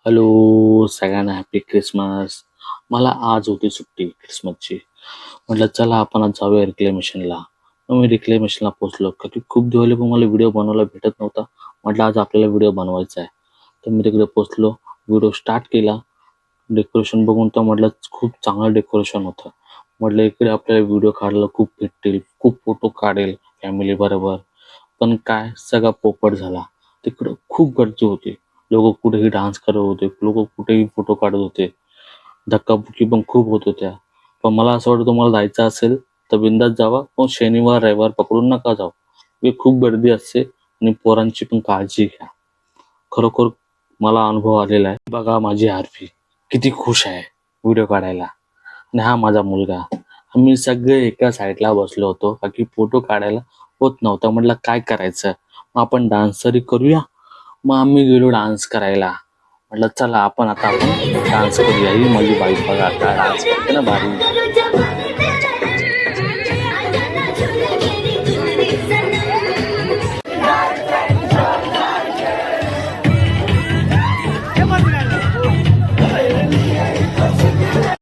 Hello सगळ्यांना happy Christmas. मला आज होती सुट्टी क्रिसमसची. म्हटलं चला आपण आज जाऊया रिक्लेमेशनला. मग मी रिक्लेमेशनला पोहोचलो का की खूप दिवस पण मला व्हिडिओ बनवायला भेटत नव्हता. म्हटलं आज आपल्याला व्हिडिओ बनवायचा आहे. तर मी तिकडे पोहोचलो, व्हिडिओ स्टार्ट केला. डेकोरेशन बघून तर म्हटलं खूप चांगलं डेकोरेशन होतं. म्हटलं इकडे आपल्याला व्हिडिओ काढायला खूप भेटतील, खूप फोटो काढेल फॅमिली बरोबर. पण काय सगळा पोपट झाला. तिकडं खूप गर्दी होती. लोक कुठेही डान्स करत होते, लोक कुठेही फोटो काढत होते. धक्काबुक्की पण खूप होत होत्या. पण मला असं वाटतं तुम्हाला जायचं असेल तर बिंदास जावा, पण शनिवार रविवार पकडून नका जाऊ. हे खूप गर्दी असते आणि पोरांची पण काळजी घ्या. खरोखर मला अनुभव आलेला आहे. बघा माझी आरवी किती खुश आहे व्हिडिओ काढायला. आणि हा माझा मुलगा. आम्ही सगळे एका साईडला बसलो होतो का की फोटो काढायला होत नव्हता. म्हटलं काय करायचं, मग आपण डान्स तरी करूया. मग आम्ही गेलो डान्स करायला. म्हटलं चला आपण डान्स करूया. ही माझी बाई बघा काय डान्स करते ना भारी.